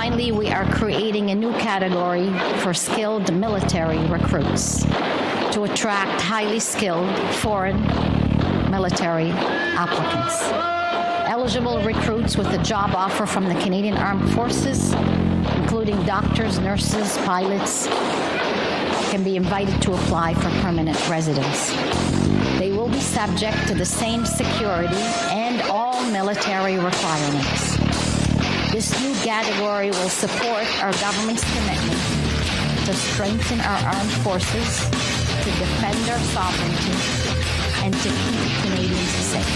finally, we are creating a new category for skilled military recruits to attract highly skilled foreign military applicants. Eligible recruits with a job offer from the Canadian Armed Forces, including doctors, nurses, pilots, can be invited to apply for permanent residence. They will be subject to the same security and all military requirements. This new category will support our government's commitment to strengthen our armed forces, to defend our sovereignty, and to keep Canadians safe.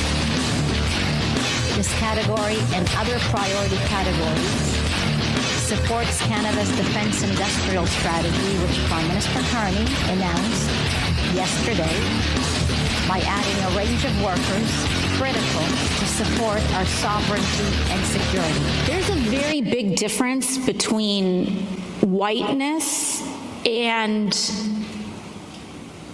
This category and other priority categories supports Canada's defense industrial strategy, which Prime Minister Carney announced yesterday by adding a range of workers critical to support our sovereignty and security. There's a very big difference between whiteness and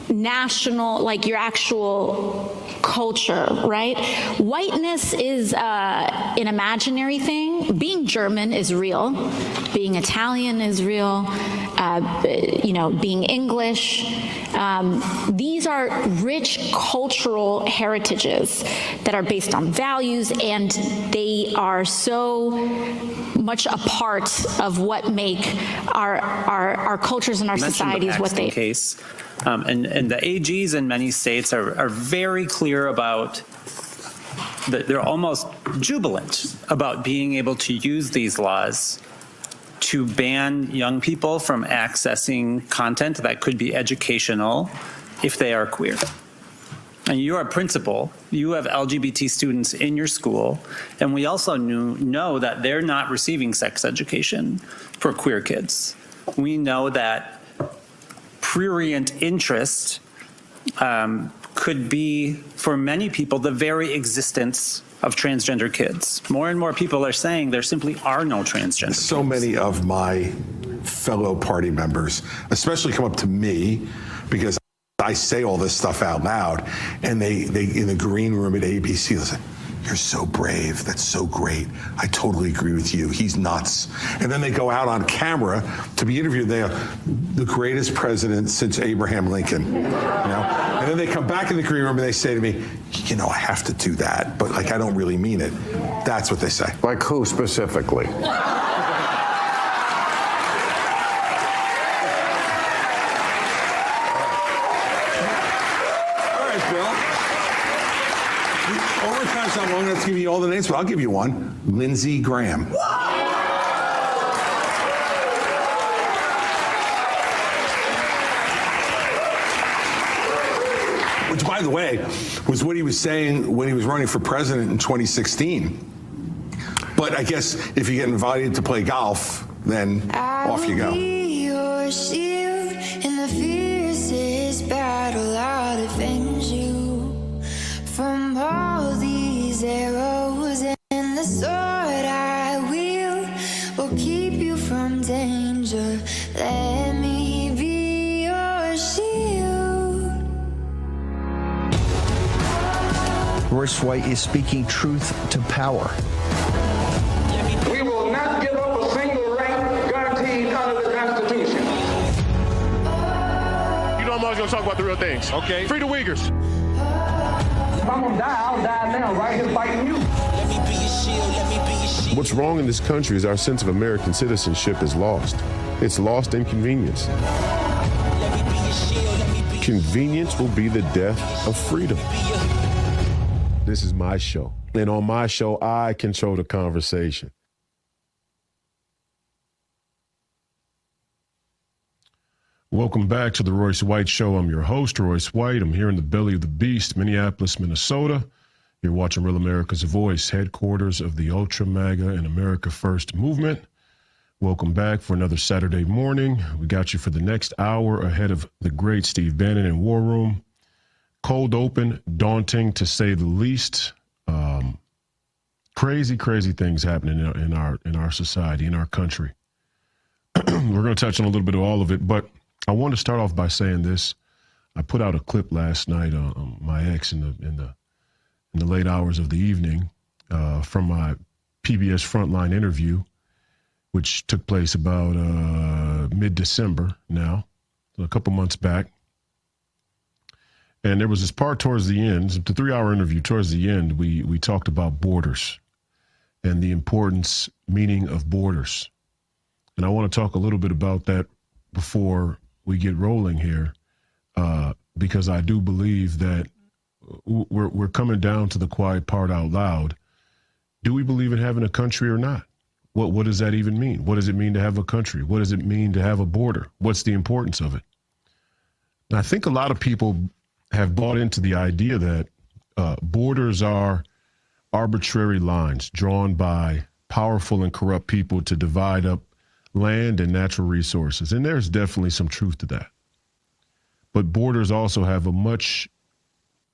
national, like your actual culture, right? Whiteness is an imaginary thing. Being German is real. Being Italian is real. Being English. These are rich cultural heritages that are based on values, and they are so much a part of what make our cultures and our societies what they case. And the AGs in many states are very clear about that. They're almost jubilant about being able to use these laws to ban young people from accessing content that could be educational if they are queer. And you're a principal, you have LGBT students in your school, and we also know that they're not receiving sex education for queer kids. We know that prurient interest could be, for many people, the very existence of transgender kids. More and more people are saying there simply are no transgender kids. So many of my fellow party members, especially come up to me because I say all this stuff out loud, and they in the green room at ABC, they say, "You're so brave. That's so great. I totally agree with you. He's nuts." And then they go out on camera to be interviewed. They are the greatest president since Abraham Lincoln. And then they come back in the green room and they say to me, "I have to do that, but I don't really mean it." That's what they say. Like who specifically? I'm not going to give you all the names, but I'll give you one. Lindsey Graham. Which, by the way, was what he was saying when he was running for president in 2016. But I guess if you get invited to play golf, then off you go. Be your shield in the fiercest battle. I'll defend you from all these arrows, and the sword I wield will keep you from danger. Let me be your shield. Royce White is speaking truth to power. We will not give up a single right guaranteed under the Constitution. I'm always going to talk about the real things. Okay. Free the Uyghurs. If I'm gonna die, I'll die now, right here fighting you. Let me be your shield, let me be your shield. What's wrong in this country is our sense of American citizenship is lost. It's lost in convenience. Let me be your shield, let me be your Convenience will be the death of freedom. This is my show. And on my show, I control the conversation. Welcome back to the Royce White Show. I'm your host, Royce White. I'm here in the belly of the beast, Minneapolis, Minnesota. You're watching Real America's Voice, headquarters of the Ultra MAGA and America First movement. Welcome back for another Saturday morning. We got you for the next hour ahead of the great Steve Bannon in War Room. Cold open, daunting to say the least. Crazy things happening in our society, in our country. We're going to touch on a little bit of all of it, but I want to start off by saying this. I put out a clip last night on my ex in the late hours of the evening from my PBS Frontline interview which took place about mid-December now, a couple months back. And there was this part towards the end, the 3-hour interview. Towards the end, we talked about borders and the importance, meaning of borders. And I want to talk a little bit about that before we get rolling here, because I do believe that we're coming down to the quiet part out loud. Do we believe in having a country or not? What does that even mean? What does it mean to have a country? What does it mean to have a border? What's the importance of it? And I think a lot of people have bought into the idea that borders are arbitrary lines drawn by powerful and corrupt people to divide up land and natural resources. And there's definitely some truth to that. But borders also have a much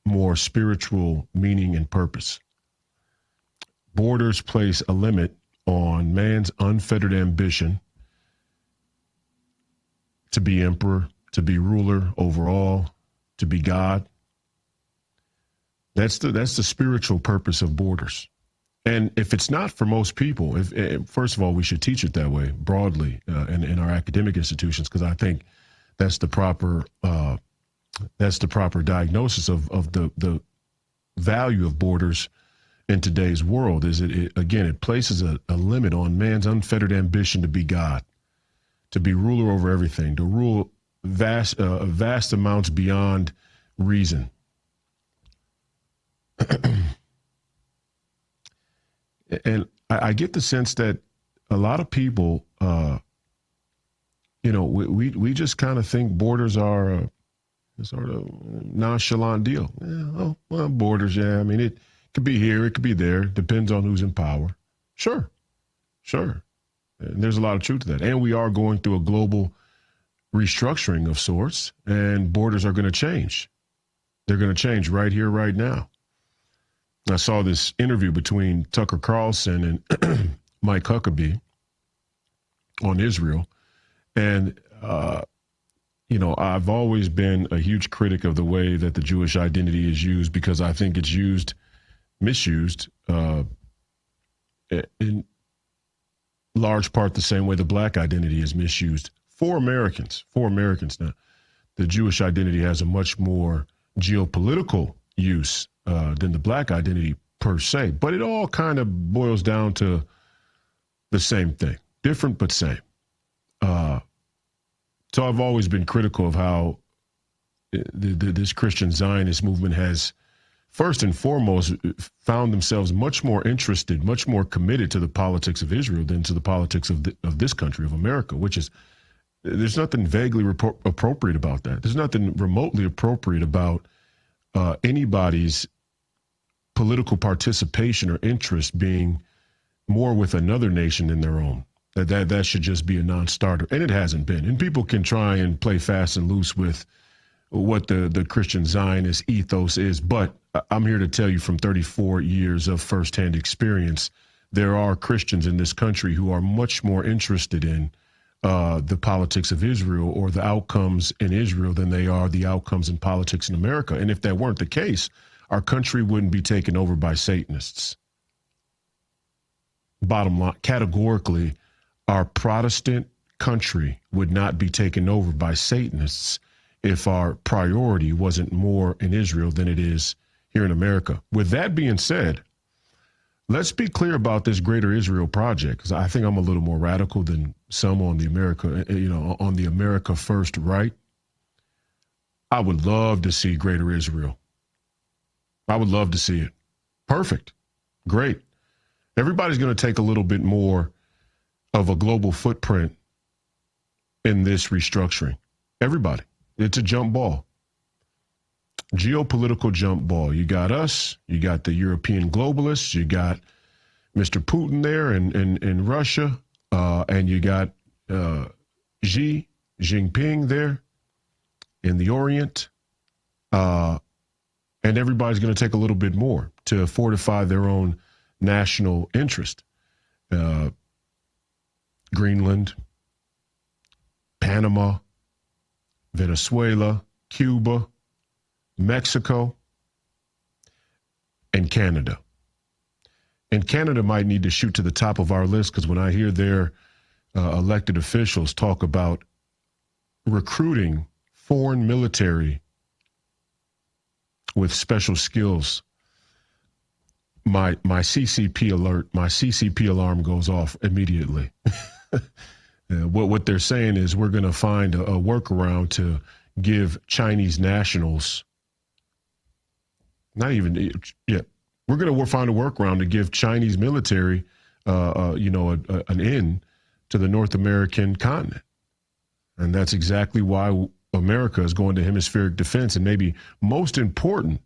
more spiritual meaning and purpose. Borders place a limit on man's unfettered ambition to be emperor, to be ruler over all, to be God. That's the spiritual purpose of borders. And if it's not for most people, first of all, we should teach it that way broadly in our academic institutions, because I think that's the proper diagnosis of the value of borders in today's world. Is it places a limit on man's unfettered ambition to be God, to be ruler over everything, to rule vast amounts beyond reason. And I get the sense that a lot of people, we just kind of think borders are a sort of nonchalant deal. Yeah, borders, yeah. I mean, it could be here, it could be there. Depends on who's in power. Sure. And there's a lot of truth to that. And we are going through a global restructuring of sorts, and borders are going to change. They're going to change right here, right now. I saw this interview between Tucker Carlson and Mike Huckabee on Israel. And, I've always been a huge critic of the way that the Jewish identity is used, because I think it's misused in large part the same way the black identity is misused for Americans now. The Jewish identity has a much more geopolitical use than the black identity per se, but it all kind of boils down to the same thing, different but same. So I've always been critical of how this Christian Zionist movement has, first and foremost, found themselves much more interested, much more committed to the politics of Israel than to the politics of this country, of America, which is, there's nothing vaguely appropriate about that. There's nothing remotely appropriate about anybody's political participation or interest being more with another nation than their own. That should just be a non-starter. And it hasn't been. And people can try and play fast and loose with what the Christian Zionist ethos is. But I'm here to tell you from 34 years of firsthand experience, there are Christians in this country who are much more interested in the politics of Israel or the outcomes in Israel than they are the outcomes in politics in America. And if that weren't the case, our country wouldn't be taken over by Satanists. Bottom line, categorically, our Protestant country would not be taken over by Satanists if our priority wasn't more in Israel than it is here in America. With that being said, let's be clear about this Greater Israel project, because I think I'm a little more radical than some on the America First right. I would love to see Greater Israel. I would love to see it. Perfect. Great. Everybody's going to take a little bit more of a global footprint in this restructuring. Everybody. It's a jump ball. Geopolitical jump ball. You got us, you got the European globalists, you got Mr. Putin there in Russia, and you got Xi Jinping there in the Orient. And everybody's going to take a little bit more to fortify their own national interest. Greenland, Panama, Venezuela, Cuba, Mexico, and Canada. And Canada might need to shoot to the top of our list, because when I hear their elected officials talk about recruiting foreign military with special skills, my CCP alarm goes off immediately. What they're saying is we're going to find a workaround to give Chinese nationals, we're going to find a workaround to give Chinese military, an end to the North American continent. And that's exactly why America is going to hemispheric defense. And maybe most important,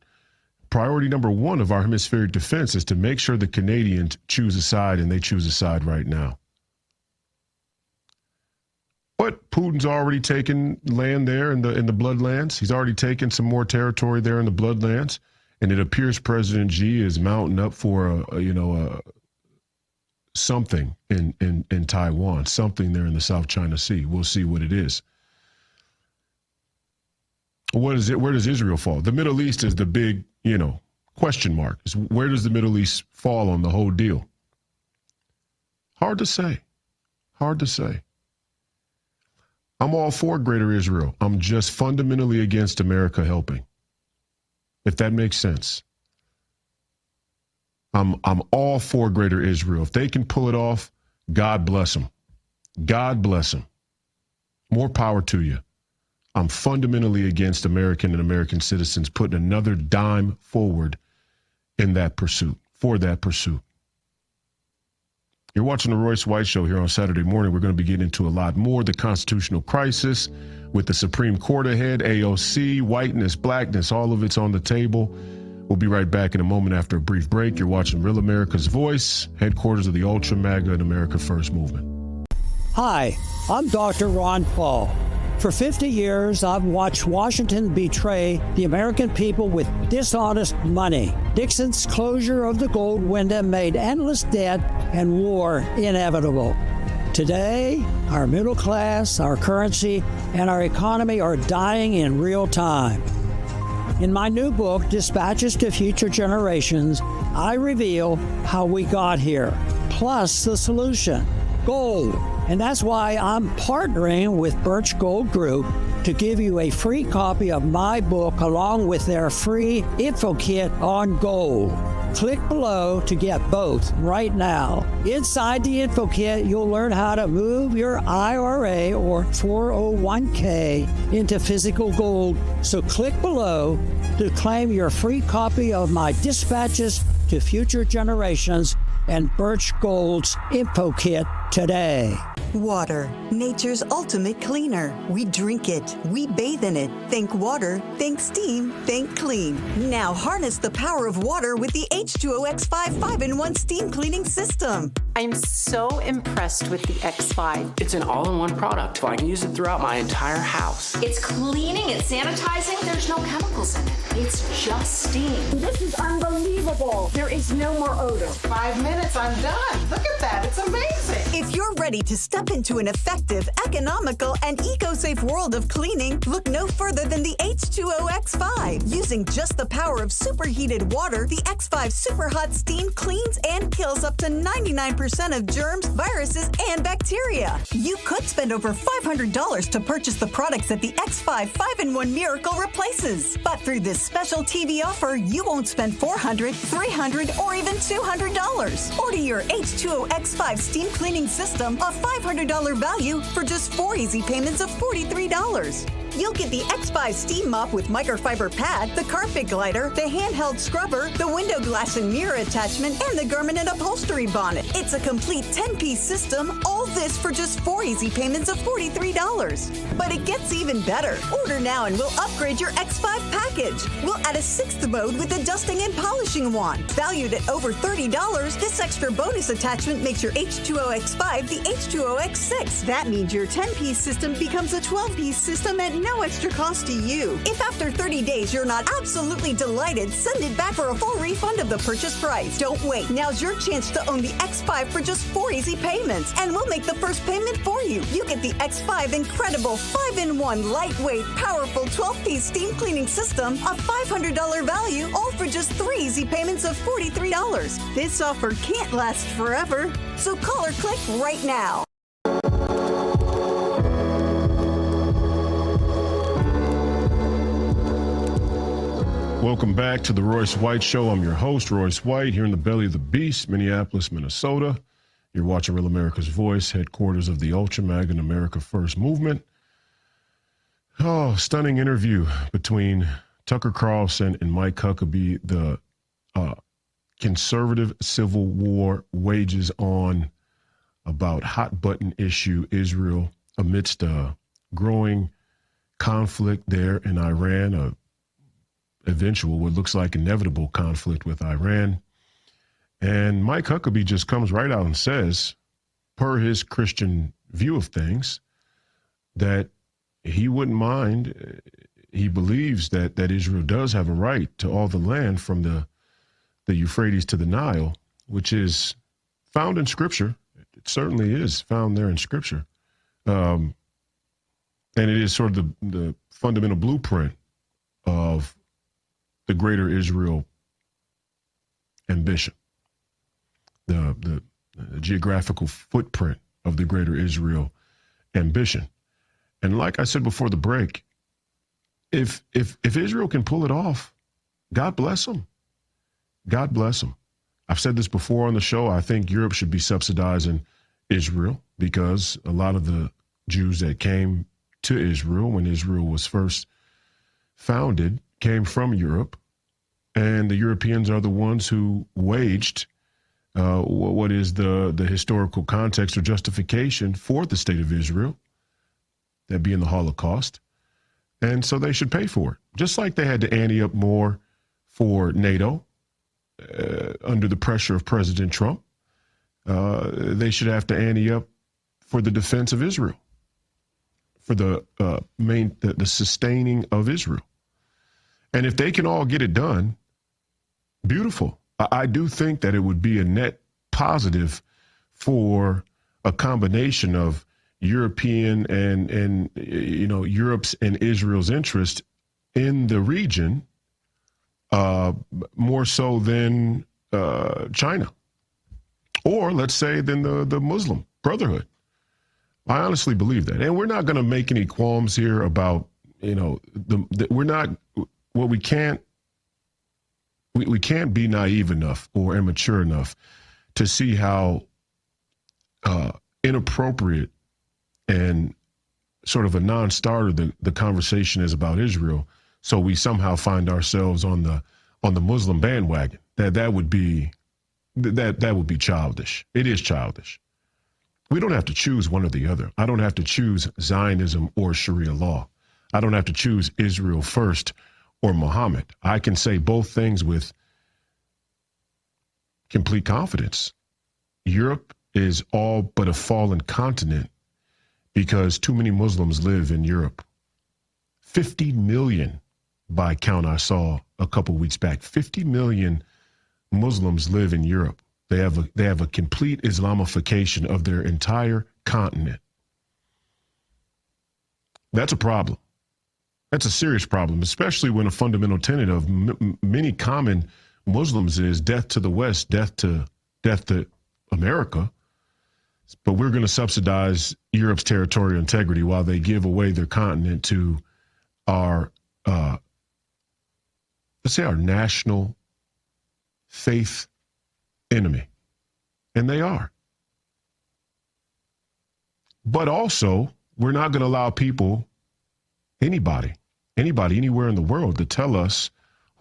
priority number one of our hemispheric defense is to make sure the Canadians choose a side, and they choose a side right now. But Putin's already taken land there in the Bloodlands. He's already taken some more territory there in the Bloodlands. And it appears President Xi is mounting up for something in Taiwan, something there in the South China Sea. We'll see what it is. What is it? Where does Israel fall? The Middle East is the big, question mark. Where does the Middle East fall on the whole deal? Hard to say. Hard to say. I'm all for Greater Israel. I'm just fundamentally against America helping, if that makes sense. I'm all for Greater Israel. If they can pull it off, God bless them. God bless them. More power to you. I'm fundamentally against American and American citizens putting another dime forward in that pursuit, for that pursuit. You're watching the Royce White Show here on Saturday morning. We're going to be getting into a lot more. The constitutional crisis with the Supreme Court ahead, AOC, whiteness, blackness, all of it's on the table. We'll be right back in a moment after a brief break. You're watching Real America's Voice, headquarters of the Ultra MAGA and America First movement. Hi, I'm Dr. Ron Paul. For 50 years, I've watched Washington betray the American people with dishonest money. Nixon's closure of the gold window made endless debt and war inevitable. Today, our middle class, our currency, and our economy are dying in real time. In my new book, Dispatches to Future Generations, I reveal how we got here, plus the solution, gold. And that's why I'm partnering with Birch Gold Group to give you a free copy of my book along with their free info kit on gold. Click below to get both right now. Inside the info kit, you'll learn how to move your IRA or 401k into physical gold. So click below to claim your free copy of my Dispatches to Future Generations and Birch Gold's info kit today. Water, nature's ultimate cleaner. We drink it, we bathe in it. Think water, think steam, think clean. Now harness the power of water with the H2O X5 5-in-1 steam cleaning system. I'm so impressed with the X5. It's an all-in-one product, so I can use it throughout my entire house. It's cleaning, it's sanitizing, there's no chemicals in it. It's just steam. This is unbelievable. There is no more odor. 5 minutes, I'm done. Look at that, it's amazing. If you're ready to step into an effective, economical, and eco-safe world of cleaning, look no further than the H2O X5. Using just the power of superheated water, the X5 Super Hot Steam cleans and kills up to 99% of germs, viruses, and bacteria. You could spend over $500 to purchase the products that the X5 5-in-1 Miracle replaces. But through this special TV offer, you won't spend $400, $300, or even $200. Order your H2O X5 steam cleaning system, a $500 value, for just 4 easy payments of $43. You'll get the X5 steam mop with microfiber pad, the carpet glider, the handheld scrubber, the window glass and mirror attachment, and the garment and upholstery bonnet. It's a complete 10-piece system, all this for just 4 easy payments of $43. But it gets even better. Order now and we'll upgrade your X5 package. We'll add a 6th mode with a dusting and polishing wand. Valued at over $30, this extra bonus attachment makes your H2O X5 the H2O X6. That means your 10-piece system becomes a 12-piece system at no extra cost to you. If after 30 days you're not absolutely delighted, send it back for a full refund of the purchase price. Don't wait. Now's your chance to own the X5 for just 4 easy payments, and we'll make the first payment for you. You get the X5 incredible 5-in-1 lightweight, powerful 12-piece steam cleaning system, a $500 value, all for just 3 easy payments of $43. This offer can't last forever, so call or click right now. Welcome back to the Royce White Show. I'm your host, Royce White, here in the belly of the beast, Minneapolis, Minnesota. You're watching Real America's Voice, headquarters of the Ultra MAGA and America First movement. Oh, stunning interview between Tucker Carlson and Mike Huckabee. The conservative civil war wages on about hot button issue Israel amidst a growing conflict there in Iran, eventual, what looks like inevitable conflict with Iran. And Mike Huckabee just comes right out and says, per his Christian view of things, that he wouldn't mind. He believes that Israel does have a right to all the land from the Euphrates to the Nile, which is found in Scripture. It certainly is found there in Scripture. And it is sort of the fundamental blueprint of the greater Israel ambition, the geographical footprint of the greater Israel ambition. And like I said before the break, if Israel can pull it off, God bless them. God bless them. I've said this before on the show. I think Europe should be subsidizing Israel because a lot of the Jews that came to Israel when Israel was first founded came from Europe, and the Europeans are the ones who waged what is the historical context or justification for the state of Israel, that being the Holocaust. And so they should pay for it, just like they had to ante up more for NATO under the pressure of President Trump. They should have to ante up for the defense of Israel, for the sustaining of Israel. And if they can all get it done, beautiful. I do think that it would be a net positive for a combination of European and Europe's and Israel's interest in the region, more so than China, or let's say than the Muslim Brotherhood. I honestly believe that, and we're not going to make any qualms here about we're not. Well, we can't be naive enough or immature enough to see how inappropriate and sort of a non-starter the conversation is about Israel. So we somehow find ourselves on the Muslim bandwagon. That would be childish. It is childish. We don't have to choose one or the other. I don't have to choose Zionism or Sharia law. I don't have to choose Israel first or Muhammad. I can say both things with complete confidence. Europe is all but a fallen continent because too many Muslims live in Europe. 50 million by count I saw a couple weeks back. 50 million Muslims live in Europe. They have a complete Islamification of their entire continent. That's a problem. That's a serious problem, especially when a fundamental tenet of many common Muslims is death to the West, death to America. But we're going to subsidize Europe's territorial integrity while they give away their continent to our, let's say, our national faith enemy. And they are. But also, we're not going to allow people, anybody, anywhere in the world to tell us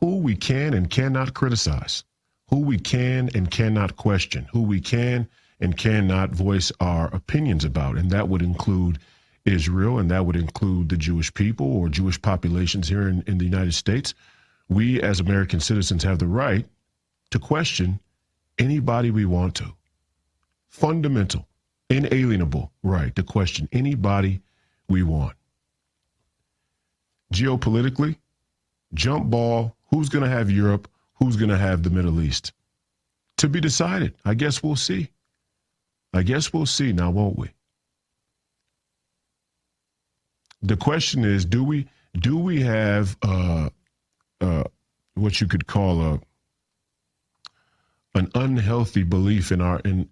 who we can and cannot criticize, who we can and cannot question, who we can and cannot voice our opinions about. And that would include Israel, and that would include the Jewish people or Jewish populations here in the United States. We as American citizens have the right to question anybody we want to. Fundamental, inalienable right to question anybody we want. Geopolitically, jump ball, who's going to have Europe, who's going to have the Middle East? To be decided. I guess we'll see. Now, won't we? The question is, do we have what you could call an unhealthy belief in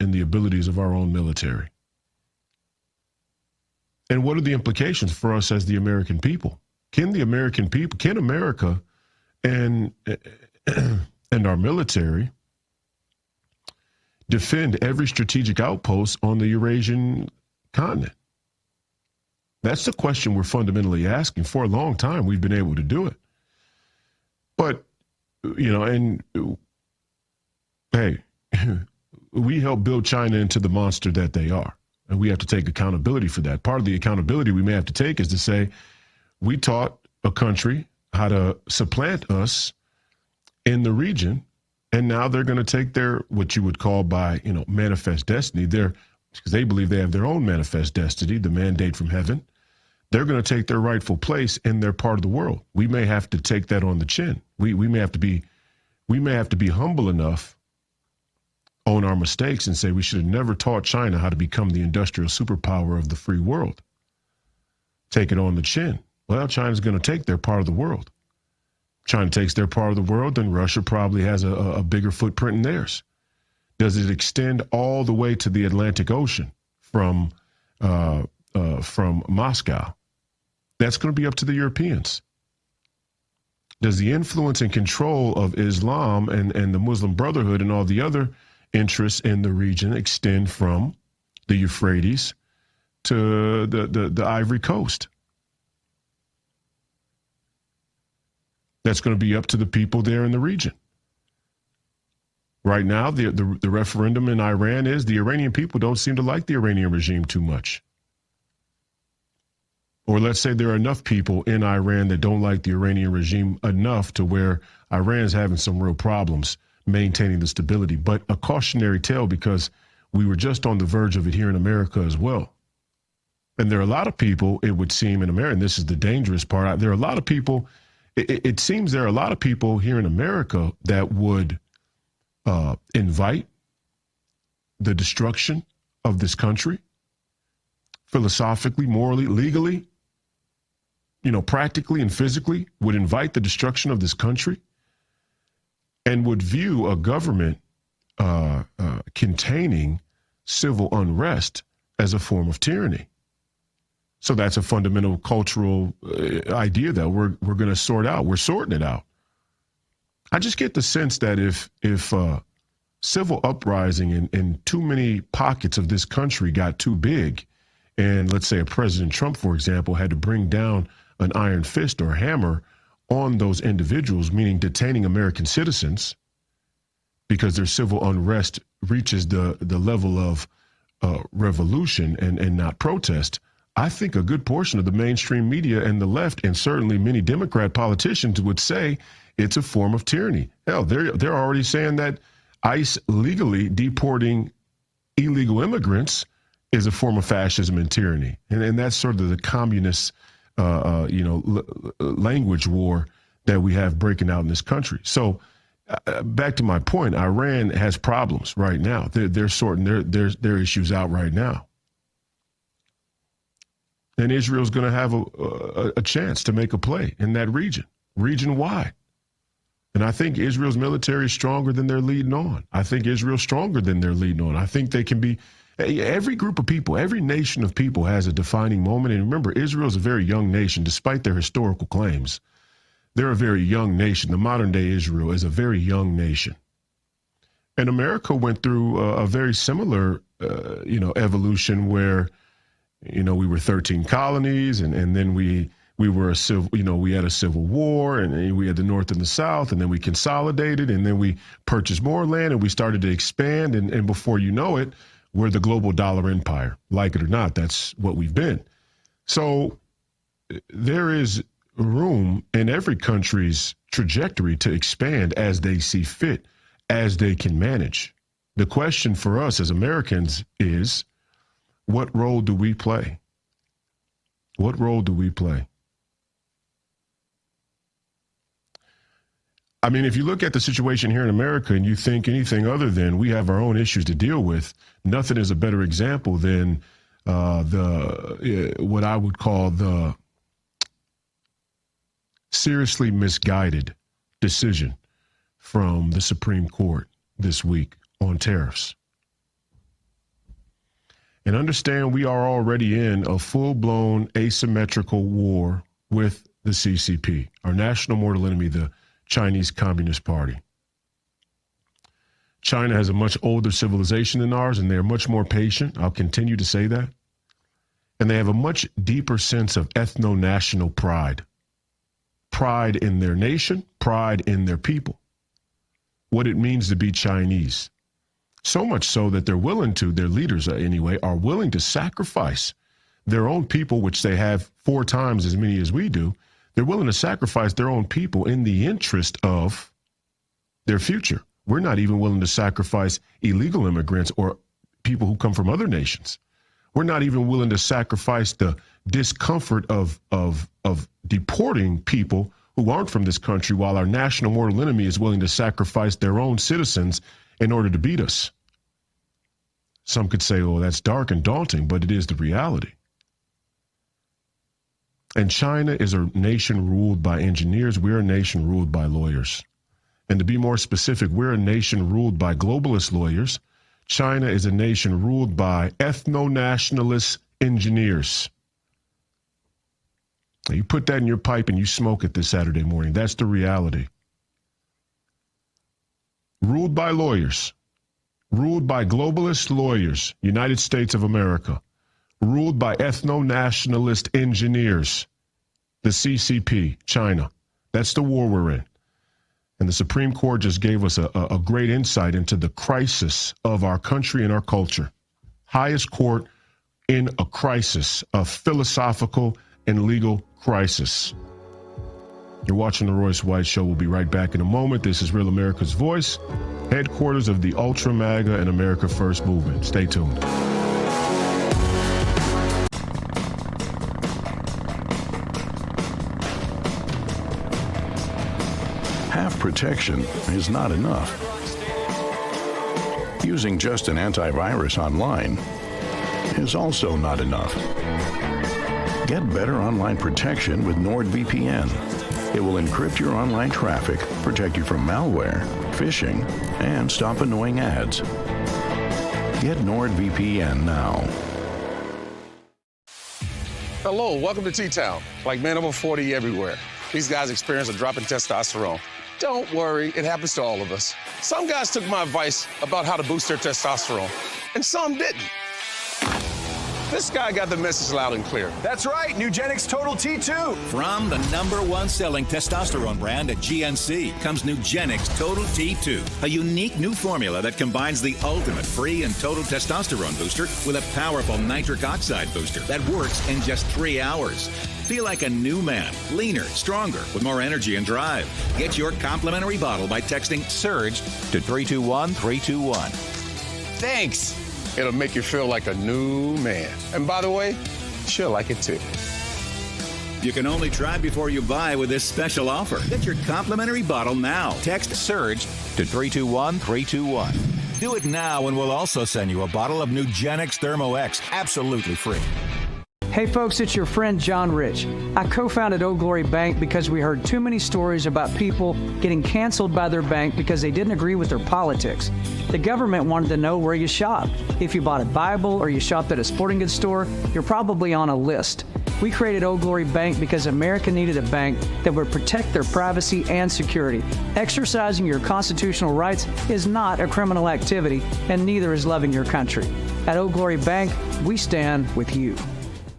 the abilities of our own military? And what are the implications for us as the American people? Can America and our military defend every strategic outpost on the Eurasian continent? That's the question we're fundamentally asking. For a long time, we've been able to do it. But, and hey, we helped build China into the monster that they are. And we have to take accountability for that. Part of the accountability we may have to take is to say, we taught a country how to supplant us in the region. And now they're going to take their, what you would call by, manifest destiny, because they believe they have their own manifest destiny, the mandate from heaven. They're going to take their rightful place in their part of the world. We may have to take that on the chin. We may have to be humble enough, own our mistakes, and say we should have never taught China how to become the industrial superpower of the free world. Take it on the chin. Well, China's going to take their part of the world. China takes their part of the world, then Russia probably has a bigger footprint in theirs. Does it extend all the way to the Atlantic Ocean from Moscow? That's going to be up to the Europeans. Does the influence and control of Islam and the Muslim Brotherhood and all the other interests in the region extend from the Euphrates to the Ivory Coast? That's going to be up to the people there in the region. Right now, the referendum in Iran is the Iranian people don't seem to like the Iranian regime too much. Or let's say there are enough people in Iran that don't like the Iranian regime enough to where Iran's having some real problems maintaining the stability. But a cautionary tale, because we were just on the verge of it here in America as well. And there are a lot of people, it would seem in America, and this is the dangerous part, there are a lot of people, it seems there are a lot of people here in America that would invite the destruction of this country, philosophically, morally, legally, practically and physically, would invite the destruction of this country and would view a government containing civil unrest as a form of tyranny. So that's a fundamental cultural idea that we're going to sort out. We're sorting it out. I just get the sense that if civil uprising in too many pockets of this country got too big, and let's say a President Trump, for example, had to bring down an iron fist or hammer on those individuals, meaning detaining American citizens because their civil unrest reaches the level of revolution and not protest, I think a good portion of the mainstream media and the left, and certainly many Democrat politicians, would say it's a form of tyranny. Hell, they're already saying that ICE legally deporting illegal immigrants is a form of fascism and tyranny. And that's sort of the communist, language war that we have breaking out in this country. So back to my point, Iran has problems right now. They're sorting their issues out right now. And Israel's going to have a chance to make a play in that region-wide. And I think Israel's military is stronger than they're leading on. I think Israel's stronger than they're leading on. I think they can be. Every group of people, every nation of people has a defining moment. And remember, Israel's a very young nation, despite their historical claims. They're a very young nation. The modern-day Israel is a very young nation. And America went through a very similar, evolution where, we were 13 colonies, and then we were a civil, we had a civil war, and we had the North and the South, and then we consolidated, and then we purchased more land, and we started to expand, and before you know it, we're the global dollar empire. Like it or not, that's what we've been. So there is room in every country's trajectory to expand as they see fit, as they can manage. The question for us as Americans is, what role do we play? What role do we play? I mean, if you look at the situation here in America and you think anything other than we have our own issues to deal with, nothing is a better example than what I would call the seriously misguided decision from the Supreme Court this week on tariffs. And understand we are already in a full-blown asymmetrical war with the CCP, our national mortal enemy, the Chinese Communist Party. China has a much older civilization than ours, and they're much more patient. I'll continue to say that. And they have a much deeper sense of ethno-national pride. Pride in their nation, pride in their people. What it means to be Chinese. So much so that they're willing to, their leaders anyway, are willing to sacrifice their own people, which they have 4 times as many as we do. They're willing to sacrifice their own people in the interest of their future. We're not even willing to sacrifice illegal immigrants or people who come from other nations. We're not even willing to sacrifice the discomfort of deporting people who aren't from this country, while our national mortal enemy is willing to sacrifice their own citizens in order to beat us. Some could say, oh, that's dark and daunting, but it is the reality. And China is a nation ruled by engineers. We're a nation ruled by lawyers. And to be more specific, we're a nation ruled by globalist lawyers. China is a nation ruled by ethno-nationalist engineers. Now, you put that in your pipe and you smoke it this Saturday morning. That's the reality. Ruled by lawyers. Ruled by globalist lawyers, United States of America. Ruled by ethno-nationalist engineers, the CCP, China. That's the war we're in. And the Supreme Court just gave us a great insight into the crisis of our country and our culture. Highest court in a crisis, a philosophical and legal crisis. You're watching The Royce White Show. We'll be right back in a moment. This is Real America's Voice, headquarters of the Ultra MAGA and America First movement. Stay tuned. Half protection is not enough. Using just an antivirus online is also not enough. Get better online protection with NordVPN. It will encrypt your online traffic, protect you from malware, phishing, and stop annoying ads. Get NordVPN now. Hello, welcome to T-Town. Like men over 40 everywhere. These guys experience a drop in testosterone. Don't worry, it happens to all of us. Some guys took my advice about how to boost their testosterone, and some didn't. This guy got the message loud and clear. That's right, Nugenix Total T2. From the #1 selling testosterone brand at GNC comes Nugenix Total T2, a unique new formula that combines the ultimate free and total testosterone booster with a powerful nitric oxide booster that works in just 3 hours. Feel like a new man, leaner, stronger, with more energy and drive. Get your complimentary bottle by texting SURGE to 321-321. Thanks. It'll make you feel like a new man. And by the way, she'll like it too. You can only try before you buy with this special offer. Get your complimentary bottle now. Text SURGE to 321-321. Do it now and we'll also send you a bottle of Nugenix Thermo X absolutely free. Hey folks, it's your friend John Rich. I co-founded Old Glory Bank because we heard too many stories about people getting canceled by their bank because they didn't agree with their politics. The government wanted to know where you shop. If you bought a Bible or you shopped at a sporting goods store, you're probably on a list. We created Old Glory Bank because America needed a bank that would protect their privacy and security. Exercising your constitutional rights is not a criminal activity, and neither is loving your country. At Old Glory Bank, we stand with you.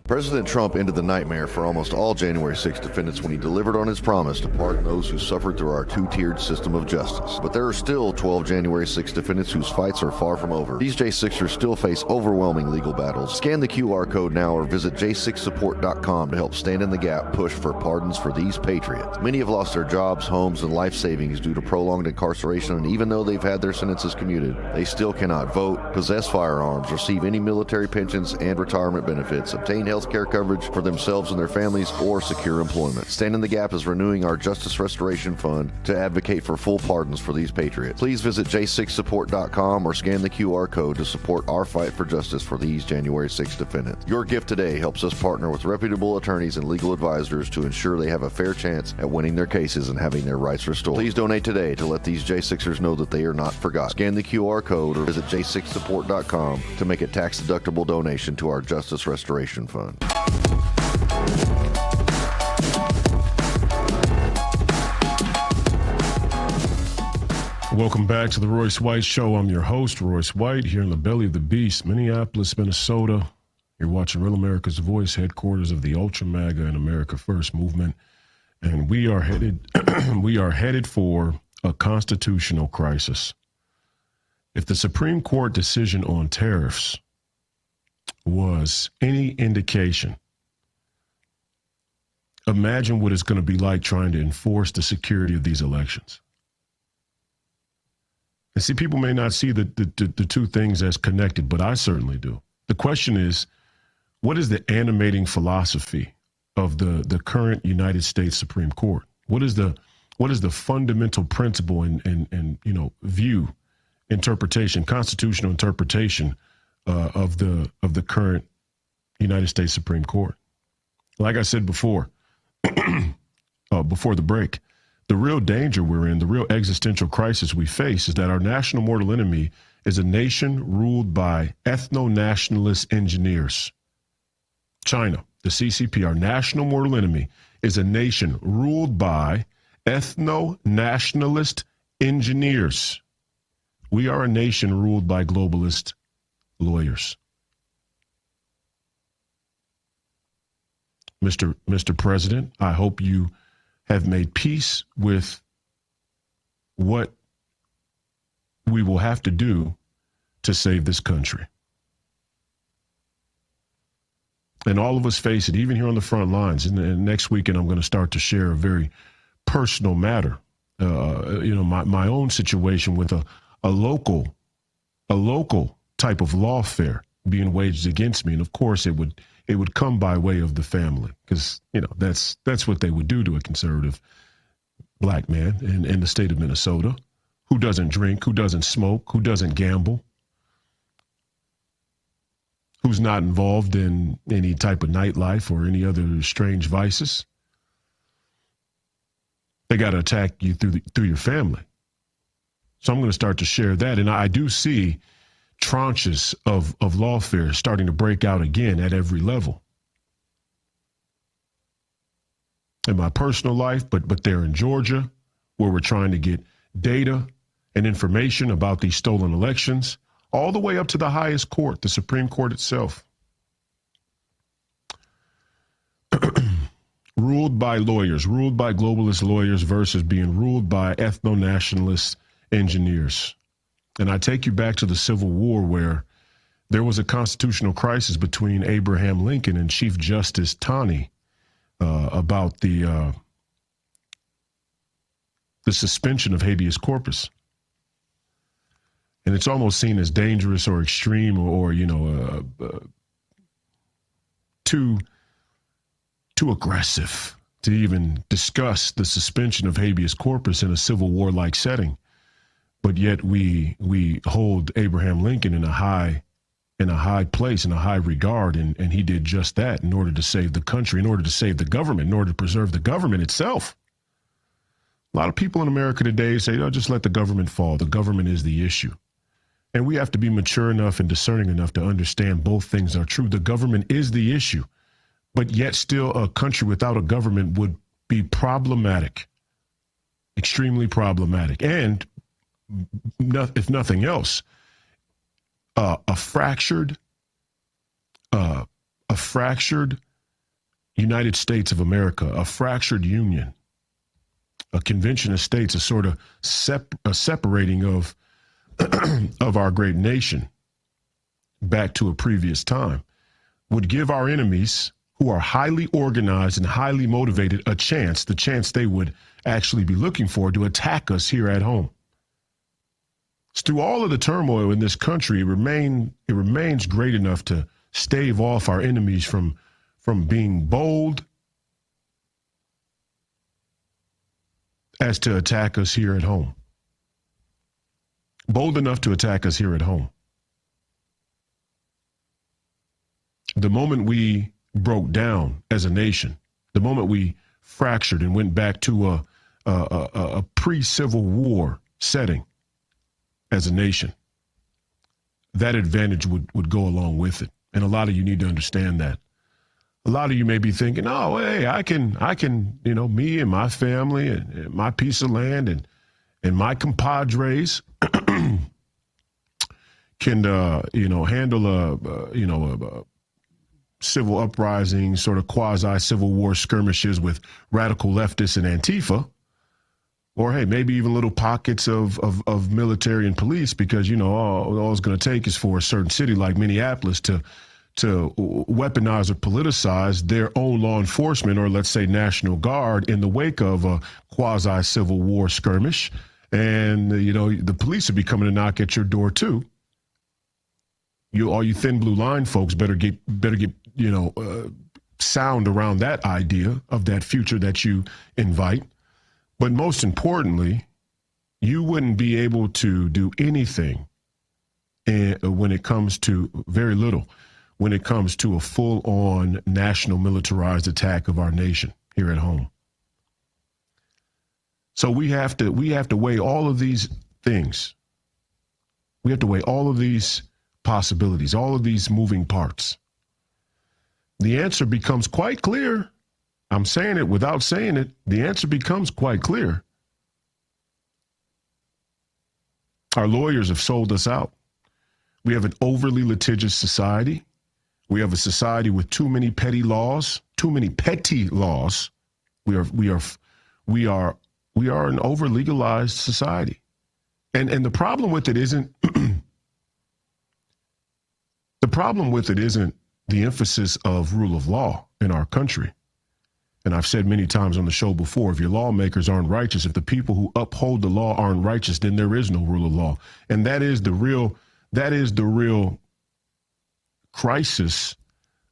President Trump ended the nightmare for almost all January 6 defendants when he delivered on his promise to pardon those who suffered through our two-tiered system of justice. But there are still 12 January 6 defendants whose fights are far from over. These J6ers still face overwhelming legal battles. Scan the QR code now or visit j6support.com to help stand in the gap push for pardons for these patriots. Many have lost their jobs, homes, and life savings due to prolonged incarceration, and even though they've had their sentences commuted, they still cannot vote, possess firearms, receive any military pensions and retirement benefits, obtain health care coverage for themselves and their families, or secure employment. Stand in the Gap is renewing our Justice Restoration Fund to advocate for full pardons for these patriots. Please visit j6support.com or scan the QR code to support our fight for justice for these January 6 defendants. Your gift today helps us partner with reputable attorneys and legal advisors to ensure they have a fair chance at winning their cases and having their rights restored. Please donate today to let these J6ers know that they are not forgotten. Scan the QR code or visit j6support.com to make a tax-deductible donation to our Justice Restoration Fund. Welcome back to the Royce White Show. I'm your host, Royce White, here in the belly of the beast, Minneapolis, Minnesota. You're watching Real America's Voice, headquarters of the Ultra MAGA and America First movement. And we are headed for a constitutional crisis. If the Supreme Court decision on tariffs was any indication, imagine what it's going to be like trying to enforce the security of these elections. And see, people may not see the two things as connected, but I certainly do. The question is, what is the animating philosophy of the current United States Supreme Court? What is the fundamental principle and view, interpretation, constitutional interpretation of the current United States Supreme Court? Like I said before, before the break, the real danger we're in, the real existential crisis we face is that our national mortal enemy is a nation ruled by ethno-nationalist engineers. China, the CCP, our national mortal enemy, is a nation ruled by ethno-nationalist engineers. We are a nation ruled by globalist lawyers. Mr. President, I hope you have made peace with what we will have to do to save this country. And all of us face it, even here on the front lines. And next weekend, I'm going to start to share a very personal matter. My own situation with a local type of lawfare being waged against me. And of course, it would come by way of the family, because that's what they would do to a conservative black man in the state of Minnesota, who doesn't drink, who doesn't smoke, who doesn't gamble, who's not involved in any type of nightlife or any other strange vices. They got to attack you through your family. So I'm going to start to share that. And I do see tranches of lawfare starting to break out again at every level. In my personal life, but they're in Georgia, where we're trying to get data and information about these stolen elections, all the way up to the highest court, the Supreme Court itself. Ruled by lawyers, ruled by globalist lawyers versus being ruled by ethno-nationalist engineers. And I take you back to the Civil War, where there was a constitutional crisis between Abraham Lincoln and Chief Justice Taney about the suspension of habeas corpus. And it's almost seen as dangerous or extreme or too aggressive to even discuss the suspension of habeas corpus in a Civil War-like setting. But yet we hold Abraham Lincoln in a high place, in a high regard, and he did just that in order to save the country, in order to save the government, in order to preserve the government itself. A lot of people in America today say, just let the government fall. The government is the issue. And we have to be mature enough and discerning enough to understand both things are true. The government is the issue, but yet still a country without a government would be problematic, extremely problematic. And if nothing else, a fractured United States of America, a fractured union, a convention of states, a sort of separating of our great nation back to a previous time, would give our enemies, who are highly organized and highly motivated, the chance they would actually be looking for to attack us here at home. Through all of the turmoil in this country, it remains great enough to stave off our enemies from being bold as to attack us here at home. Bold enough to attack us here at home. The moment we broke down as a nation, the moment we fractured and went back to a pre-Civil War setting as a nation, that advantage would go along with it. And a lot of you need to understand that. A lot of you may be thinking, oh, hey, I can, me and my family and my piece of land and my compadres can, handle a civil uprising, sort of quasi-civil war skirmishes with radical leftists and Antifa, or, hey, maybe even little pockets of military and police, because, all it's going to take is for a certain city like Minneapolis to weaponize or politicize their own law enforcement, or let's say National Guard, in the wake of a quasi-civil war skirmish. And, the police will be coming to knock at your door, too. All you thin blue line folks better get sound around that idea of that future that you invite. But most importantly, you wouldn't be able to do anything when it comes to very little, when it comes to a full-on national militarized attack of our nation here at home. So we have to weigh all of these things. We have to weigh all of these possibilities, all of these moving parts. The answer becomes quite clear. I'm saying it without saying it. The answer becomes quite clear. Our lawyers have sold us out. We have an overly litigious society. We have a society with too many petty laws, too many petty laws. We are an over legalized society. And the problem with it isn't the emphasis of rule of law in our country. And I've said many times on the show before, if your lawmakers aren't righteous, if the people who uphold the law aren't righteous, then there is no rule of law. And that is the real crisis.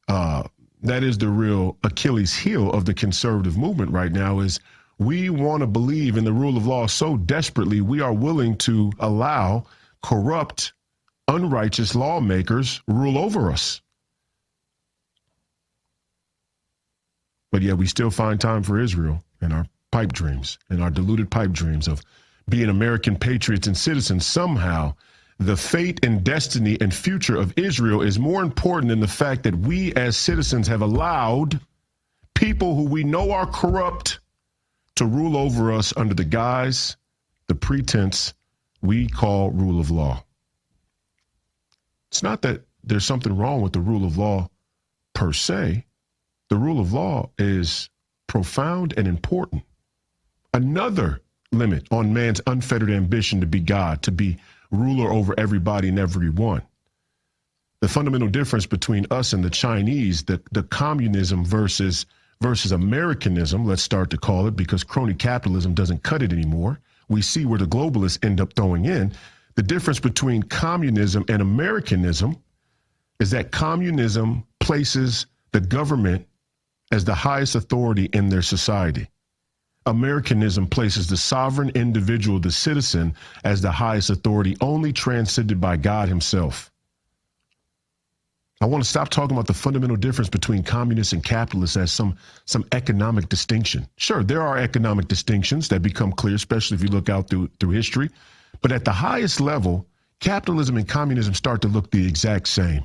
That is the real Achilles heel of the conservative movement right now, is we want to believe in the rule of law so desperately we are willing to allow corrupt, unrighteous lawmakers rule over us. But yet we still find time for Israel and our pipe dreams and our deluded pipe dreams of being American patriots and citizens. Somehow the fate and destiny and future of Israel is more important than the fact that we as citizens have allowed people who we know are corrupt to rule over us under the guise, the pretense we call rule of law. It's not that there's something wrong with the rule of law per se. The rule of law is profound and important. Another limit on man's unfettered ambition to be God, to be ruler over everybody and everyone. The fundamental difference between us and the Chinese, the communism versus Americanism, let's start to call it, because crony capitalism doesn't cut it anymore. We see where the globalists end up throwing in. The difference between communism and Americanism is that communism places the government as the highest authority in their society. Americanism places the sovereign individual, the citizen, as the highest authority, only transcended by God himself. I want to stop talking about the fundamental difference between communists and capitalists as some economic distinction. Sure, there are economic distinctions that become clear, especially if you look out through history. But at the highest level, capitalism and communism start to look the exact same.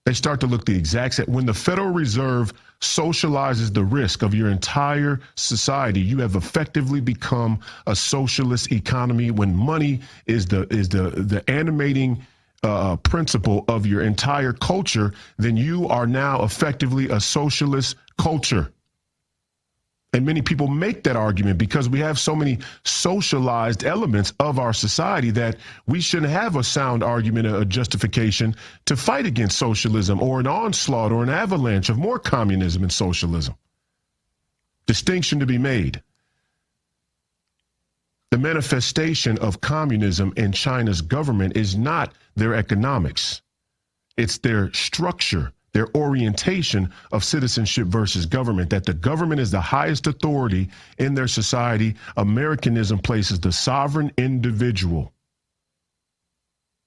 They start to look the exact same. When the Federal Reserve socializes the risk of your entire society, you have effectively become a socialist economy. When money is the animating principle of your entire culture, then you are now effectively a socialist culture. And many people make that argument because we have so many socialized elements of our society that we shouldn't have a sound argument, a justification to fight against socialism or an onslaught or an avalanche of more communism and socialism. Distinction to be made. The manifestation of communism in China's government is not their economics. It's their structure, their orientation of citizenship versus government, that the government is the highest authority in their society. Americanism places the sovereign individual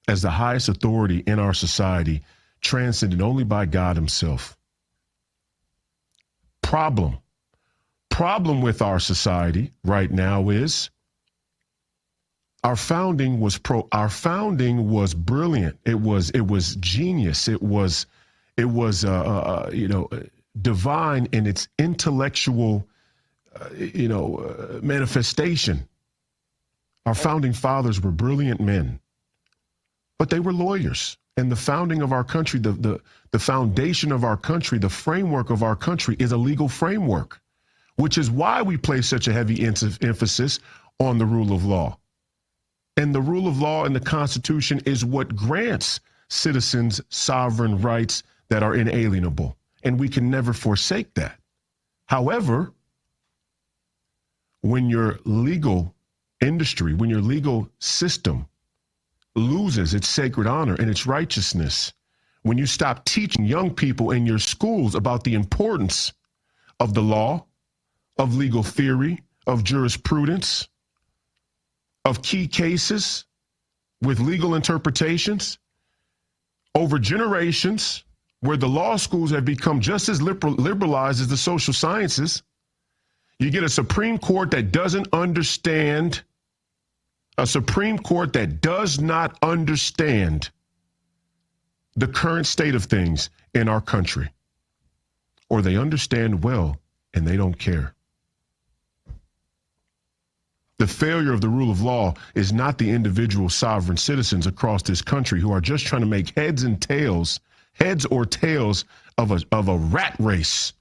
as the highest authority in our society, transcended only by God himself. Problem with our society right now is our founding was brilliant. It was genius. It was divine in its intellectual manifestation. Our founding fathers were brilliant men, but they were lawyers. And the founding of our country, the foundation of our country, the framework of our country is a legal framework, which is why we place such a heavy emphasis on the rule of law. And the rule of law in the Constitution is what grants citizens sovereign rights that are inalienable. And we can never forsake that. However, when your legal industry, when your legal system loses its sacred honor and its righteousness, when you stop teaching young people in your schools about the importance of the law, of legal theory, of jurisprudence, of key cases with legal interpretations, over generations where the law schools have become just as liberalized as the social sciences, you get a Supreme Court that doesn't understand, a Supreme Court that does not understand the current state of things in our country. Or they understand well and they don't care. The failure of the rule of law is not the individual sovereign citizens across this country who are just trying to make heads or tails of a rat race,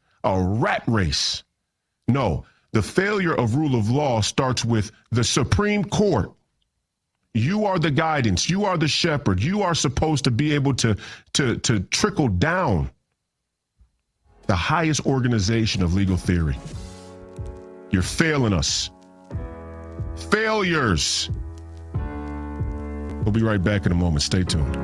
No, the failure of rule of law starts with the Supreme Court. You are the guidance. You are the shepherd. You are supposed to be able to trickle down the highest organization of legal theory. You're failing us. Failures. We'll be right back in a moment. Stay tuned.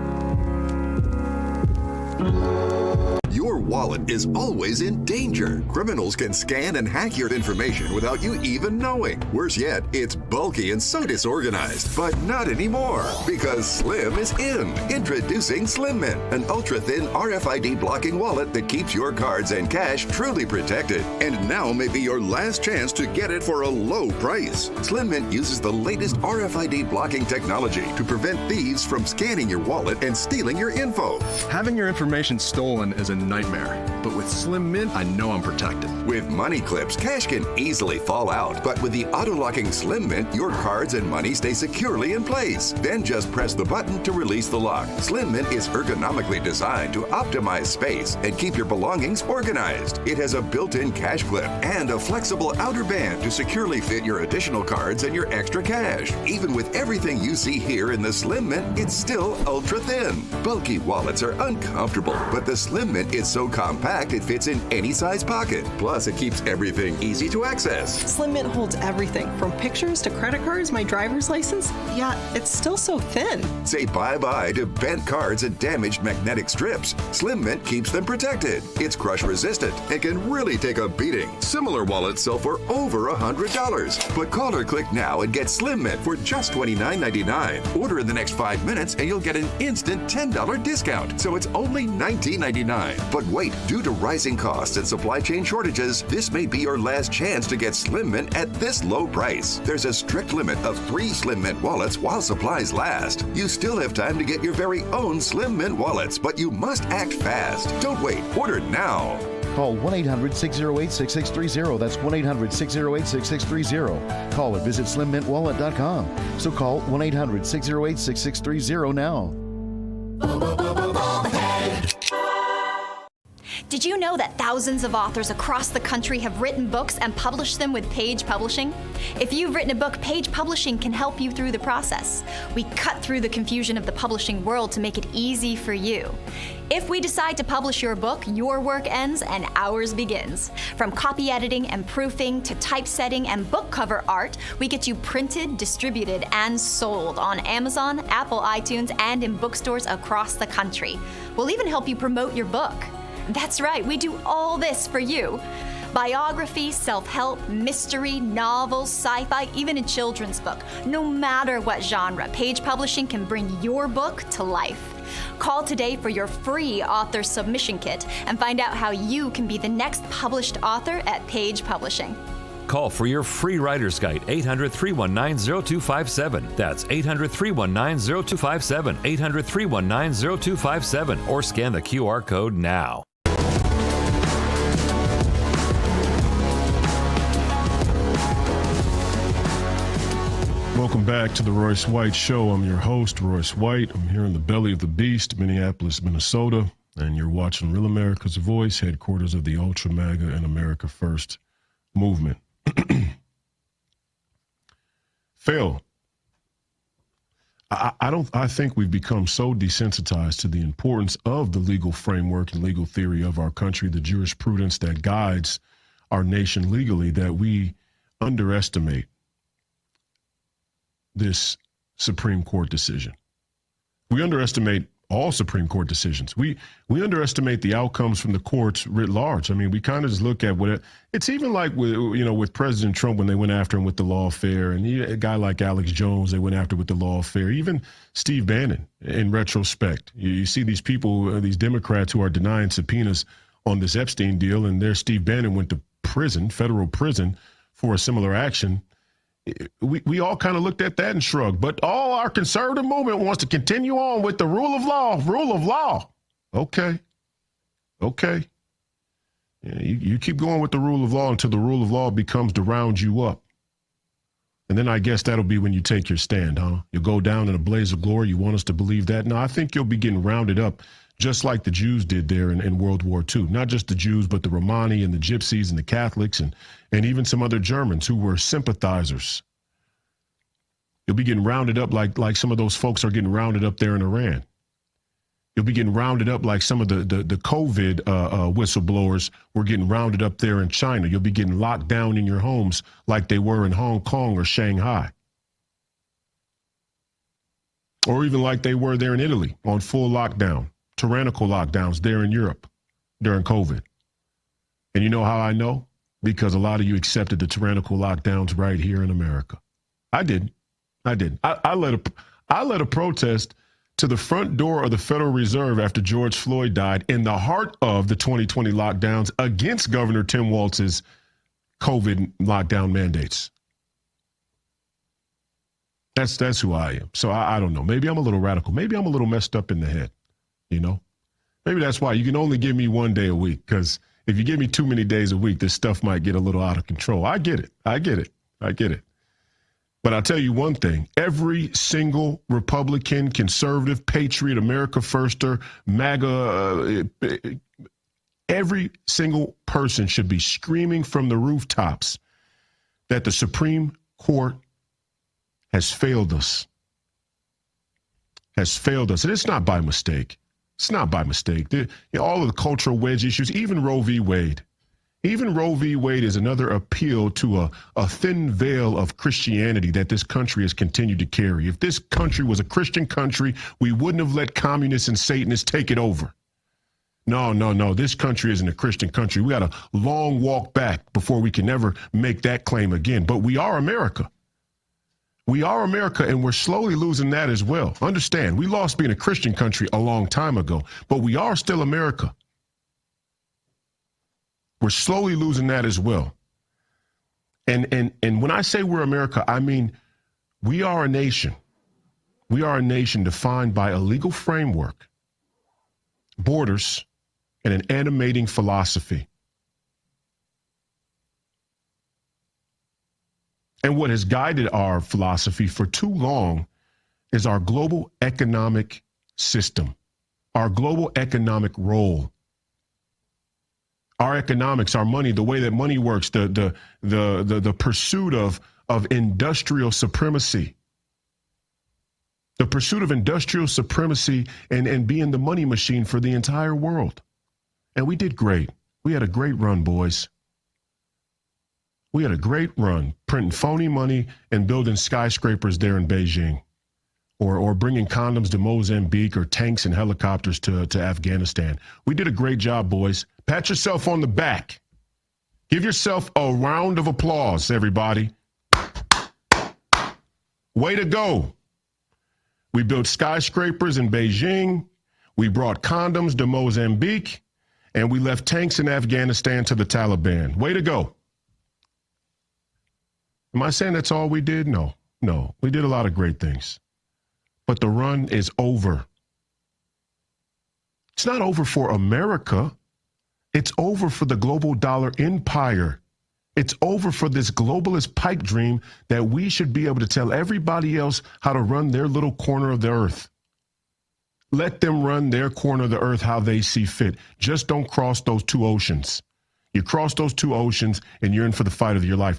Your wallet is always in danger. Criminals can scan and hack your information without you even knowing. Worse yet, it's bulky and so disorganized. But not anymore, because Slim is in. Introducing Slim Mint, an ultra-thin RFID blocking wallet that keeps your cards and cash truly protected. And now may be your last chance to get it for a low price. Slim Mint uses the latest RFID blocking technology to prevent thieves from scanning your wallet and stealing your info. Having your information stolen is a nightmare, but with Slim Mint, I know I'm protected. With money clips, cash can easily fall out, but with the auto-locking Slim Mint, your cards and money stay securely in place. Then just press the button to release the lock. Slim Mint is ergonomically designed to optimize space and keep your belongings organized. It has a built-in cash clip and a flexible outer band to securely fit your additional cards and your extra cash. Even with everything you see here in the Slim Mint, it's still ultra-thin. Bulky wallets are uncomfortable, but the Slim Mint is so compact it fits in any size pocket. Plus, it keeps everything easy to access. Slim Mint holds everything from pictures to credit cards, my driver's license. Yeah, it's still so thin. Say bye-bye to bent cards and damaged magnetic strips. Slim Mint keeps them protected. It's crush resistant and can really take a beating. Similar wallets sell for over $100. But call or click now and get Slim Mint for just $29.99. Order in the next 5 minutes and you'll get an instant $10 discount. So it's only $19.99. But wait, due to rising costs and supply chain shortages, this may be your last chance to get Slim Mint at this low price. There's a strict limit of 3 Slim Mint wallets while supplies last. You still have time to get your very own Slim Mint wallets, but you must act fast. Don't wait. Order now. Call 1-800-608-6630. That's 1-800-608-6630. Call or visit slimmintwallet.com. So call 1-800-608-6630 now. Did you know that thousands of authors across the country have written books and published them with Page Publishing? If you've written a book, Page Publishing can help you through the process. We cut through the confusion of the publishing world to make it easy for you. If we decide to publish your book, your work ends and ours begins. From copy editing and proofing to typesetting and book cover art, we get you printed, distributed, and sold on Amazon, Apple iTunes, and in bookstores across the country. We'll even help you promote your book. That's right, we do all this for you. Biography, self-help, mystery, novels, sci-fi, even a children's book. No matter what genre, Page Publishing can bring your book to life. Call today for your free author submission kit and find out how you can be the next published author at Page Publishing. Call for your free writer's guide, 800-319-0257. That's 800-319-0257, 800-319-0257, or scan the QR code now. Welcome back to the Royce White Show. I'm your host, Royce White. I'm here in the belly of the beast, Minneapolis, Minnesota, and you're watching Real America's Voice, headquarters of the Ultra MAGA and America First movement. Phil, I think we've become so desensitized to the importance of the legal framework and legal theory of our country, the jurisprudence that guides our nation legally, that we underestimate this Supreme Court decision. We underestimate all Supreme Court decisions. We underestimate the outcomes from the courts writ large. I mean, we kind of just look at what it's even like with President Trump when they went after him with the lawfare, and a guy like Alex Jones they went after with the lawfare. Even Steve Bannon, in retrospect, you see these people, these Democrats who are denying subpoenas on this Epstein deal, and their Steve Bannon went to prison, federal prison, for a similar action. We all kind of looked at that and shrugged, but all our conservative movement wants to continue on with the rule of law. Okay. Yeah, you keep going with the rule of law until the rule of law becomes to round you up. And then I guess that'll be when you take your stand, huh? You'll go down in a blaze of glory. You want us to believe that? No, I think you'll be getting rounded up just like the Jews did there in World War II. Not just the Jews, but the Romani and the Gypsies and the Catholics and even some other Germans who were sympathizers. You'll be getting rounded up like some of those folks are getting rounded up there in Iran. You'll be getting rounded up like some of the COVID whistleblowers were getting rounded up there in China. You'll be getting locked down in your homes like they were in Hong Kong or Shanghai. Or even like they were there in Italy on full lockdown. Tyrannical lockdowns there in Europe during COVID. And you know how I know? Because a lot of you accepted the tyrannical lockdowns right here in America. I did. I led a protest to the front door of the Federal Reserve after George Floyd died in the heart of the 2020 lockdowns against Governor Tim Walz's COVID lockdown mandates. That's who I am. So I don't know. Maybe I'm a little radical. Maybe I'm a little messed up in the head. You know, maybe that's why you can only give me 1 day a week, because if you give me too many days a week, this stuff might get a little out of control. I get it. But I'll tell you one thing. Every single Republican, conservative, patriot, America Firster, MAGA, every single person should be screaming from the rooftops that the Supreme Court has failed us. And it's not by mistake. It's not by mistake. All of the cultural wedge issues, even Roe v. Wade. Even Roe v. Wade is another appeal to a thin veil of Christianity that this country has continued to carry. If this country was a Christian country, we wouldn't have let communists and Satanists take it over. No. This country isn't a Christian country. We got a long walk back before we can ever make that claim again. But we are America. We are America, and we're slowly losing that as well. Understand, we lost being a Christian country a long time ago, but we are still America. We're slowly losing that as well. And when I say we're America, I mean we are a nation. We are a nation defined by a legal framework, borders, and an animating philosophy. And what has guided our philosophy for too long is our global economic system, our global economic role. Our economics, our money, the way that money works, the pursuit of industrial supremacy. The pursuit of industrial supremacy and being the money machine for the entire world. And we did great. We had a great run, boys. We had a great run printing phony money and building skyscrapers there in Beijing, or bringing condoms to Mozambique, or tanks and helicopters to Afghanistan. We did a great job, boys. Pat yourself on the back. Give yourself a round of applause, everybody. Way to go. We built skyscrapers in Beijing. We brought condoms to Mozambique, and we left tanks in Afghanistan to the Taliban. Way to go. Am I saying that's all we did? No. We did a lot of great things. But the run is over. It's not over for America. It's over for the global dollar empire It's over for this globalist pipe dream that we should be able to tell everybody else how to run their little corner of the earth. Let them run their corner of the earth how they see fit. Just don't cross those two oceans. You cross those two oceans and you're in for the fight of your life.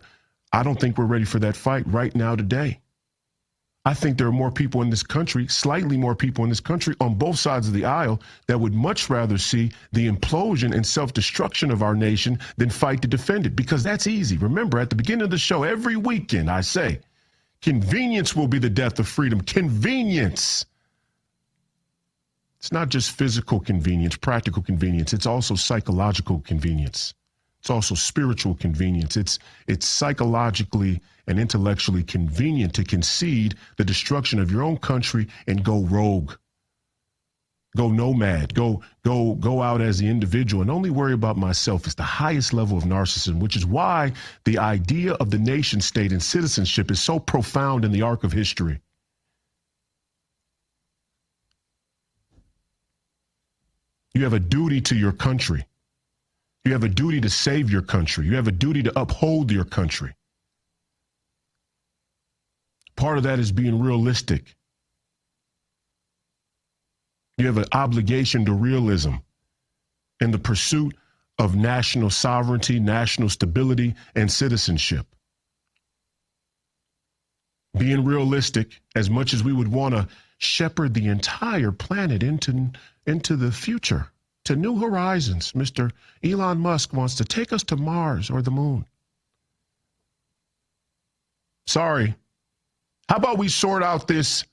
I don't think we're ready for that fight right now today. I think there are more people in this country, slightly more people in this country on both sides of the aisle that would much rather see the implosion and self-destruction of our nation than fight to defend it, because that's easy. Remember, at the beginning of the show, every weekend I say, convenience will be the death of freedom. Convenience. It's not just physical convenience, practical convenience. It's also psychological convenience. It's also spiritual convenience. It's psychologically and intellectually convenient to concede the destruction of your own country and go rogue, go nomad, go out as the individual and only worry about myself. It's the highest level of narcissism, which is why the idea of the nation state and citizenship is so profound in the arc of history. You have a duty to your country. You have a duty to save your country. You have a duty to uphold your country. Part of that is being realistic. You have an obligation to realism in the pursuit of national sovereignty, national stability, and citizenship. Being realistic, as much as we would want to shepherd the entire planet into the future, to new horizons. Mr. Elon Musk wants to take us to Mars or the moon. Sorry. How about we sort out this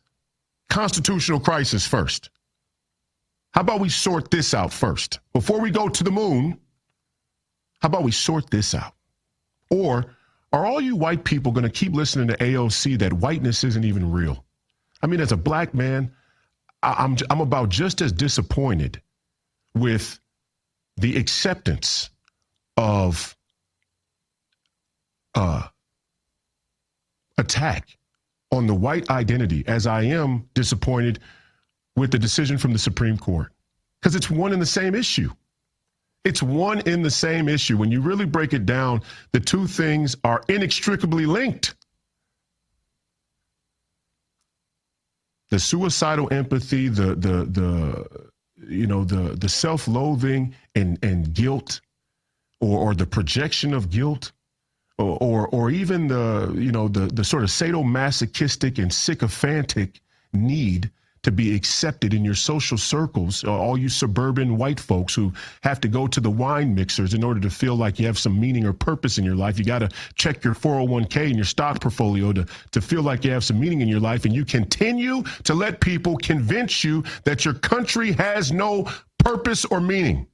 constitutional crisis first? How about we sort this out first? Before we go to the moon, how about we sort this out? Or are all you white people going to keep listening to AOC that whiteness isn't even real? I mean, as a black man, I'm about just as disappointed with the acceptance of attack on the white identity as I am disappointed with the decision from the Supreme Court, because it's one and the same issue. It's one and the same issue. When you really break it down, the two things are inextricably linked. The suicidal empathy, the self-loathing and guilt, or the projection of guilt, or even the sort of sadomasochistic and sycophantic need to be accepted in your social circles, all you suburban white folks who have to go to the wine mixers in order to feel like you have some meaning or purpose in your life. You got to check your 401k and your stock portfolio to feel like you have some meaning in your life. And you continue to let people convince you that your country has no purpose or meaning.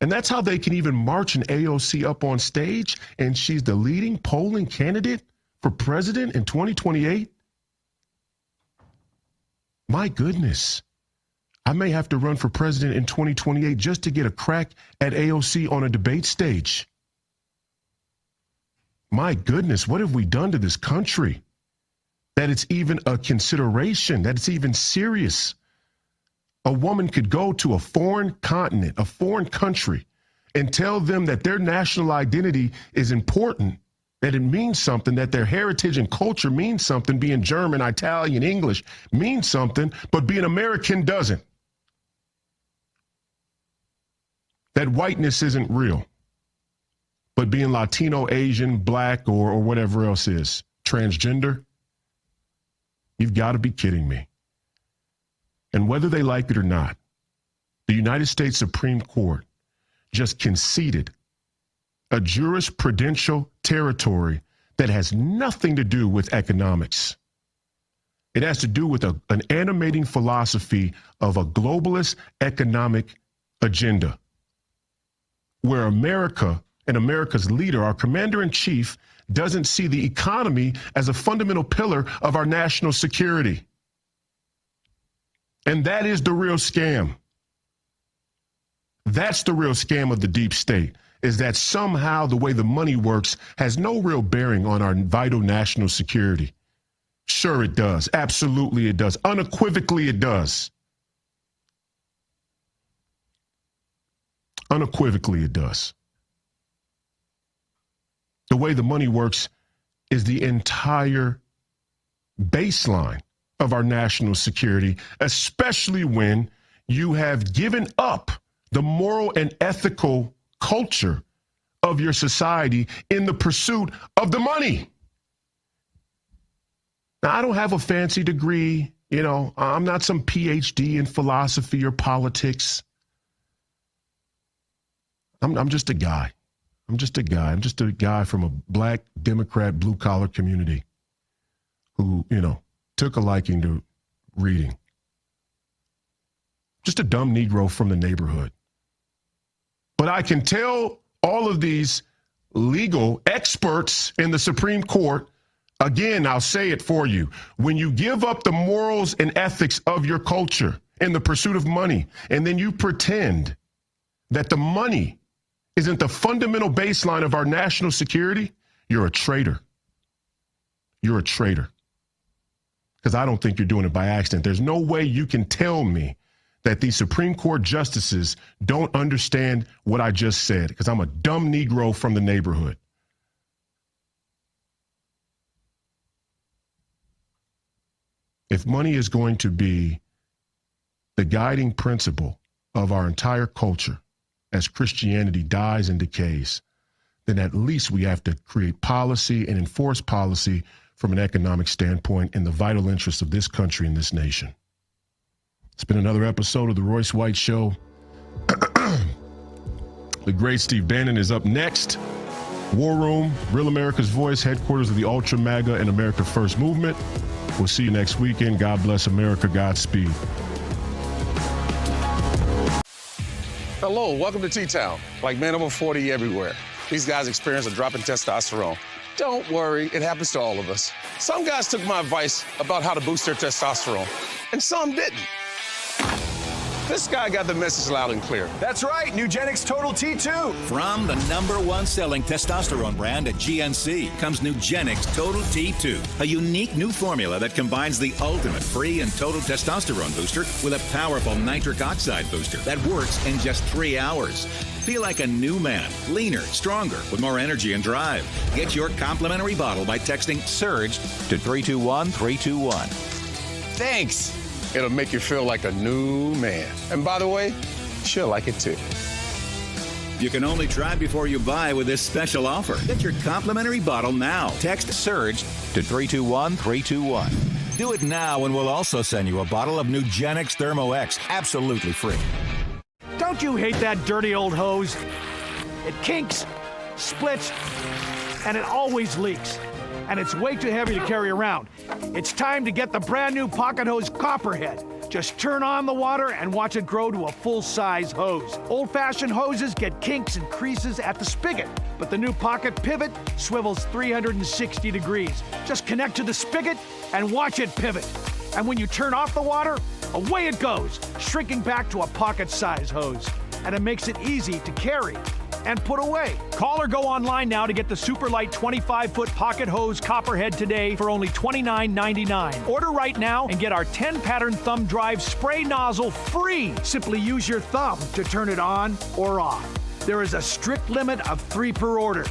And that's how they can even march an AOC up on stage, and she's the leading polling candidate for president in 2028. My goodness, I may have to run for president in 2028 just to get a crack at AOC on a debate stage. My goodness, what have we done to this country? That it's even a consideration, that it's even serious. A woman could go to a foreign continent, a foreign country, and tell them that their national identity is important, that it means something, that their heritage and culture means something, being German, Italian, English means something, but being American doesn't. That whiteness isn't real, but being Latino, Asian, black, or whatever else is, transgender, you've got to be kidding me. And whether they like it or not, the United States Supreme Court just conceded a jurisprudential territory that has nothing to do with economics. It has to do with an animating philosophy of a globalist economic agenda, where America and America's leader, our commander-in-chief, doesn't see the economy as a fundamental pillar of our national security. And that is the real scam. That's the real scam of the deep state, is that somehow the way the money works has no real bearing on our vital national security. Sure it does. Absolutely it does. Unequivocally it does. Unequivocally it does. the way the money works is the entire baseline of our national security, especially when you have given up the moral and ethical culture of your society in the pursuit of the money. Now, I don't have a fancy degree. You know, I'm not some PhD in philosophy or politics. I'm just a guy. I'm just a guy from a black Democrat blue collar community who, you know, took a liking to reading. Just a dumb Negro from the neighborhood. But I can tell all of these legal experts in the Supreme Court, again, I'll say it for you. When you give up the morals and ethics of your culture in the pursuit of money, and then you pretend that the money isn't the fundamental baseline of our national security, you're a traitor. You're a traitor. Because I don't think you're doing it by accident. There's no way you can tell me that these Supreme Court justices don't understand what I just said, because I'm a dumb Negro from the neighborhood. If money is going to be the guiding principle of our entire culture as Christianity dies and decays, then at least we have to create policy and enforce policy from an economic standpoint in the vital interests of this country and this nation. It's been another episode of The Royce White Show. The great Steve Bannon is up next. War Room, Real America's Voice, headquarters of the Ultra MAGA and America First movement. We'll see you next weekend. God bless America. Godspeed. Hello, welcome to T-Town. Like men over 40 everywhere. These guys experience a drop in testosterone. Don't worry, it happens to all of us. Some guys took my advice about how to boost their testosterone, and some didn't. This guy got the message loud and clear. That's right, Nugenix Total T2. From the #1 selling testosterone brand at GNC comes Nugenix Total T2, a unique new formula that combines the ultimate free and total testosterone booster with a powerful nitric oxide booster that works in just 3 hours. Feel like a new man, leaner, stronger, with more energy and drive. Get your complimentary bottle by texting SURGE to 321-321. Thanks. It'll make you feel like a new man. And by the way, she'll like it too. You can only try before you buy with this special offer. Get your complimentary bottle now. Text SURGE to 321-321. Do it now and we'll also send you a bottle of Nugenix Thermo X absolutely free. Don't you hate that dirty old hose? It kinks, splits, and it always leaks. And it's way too heavy to carry around. It's time to get the brand new Pocket Hose Copperhead. Just turn on the water and watch it grow to a full-size hose. Old-fashioned hoses get kinks and creases at the spigot, but the new Pocket Pivot swivels 360 degrees. Just connect to the spigot and watch it pivot. And when you turn off the water, away it goes, shrinking back to a pocket-size hose. And it makes it easy to carry and put away. Call or go online now to get the super light 25-foot Pocket Hose Copperhead today for only $29.99. Order right now and get our 10-pattern thumb drive spray nozzle free. Simply use your thumb to turn it on or off. There is a strict limit of 3 per order.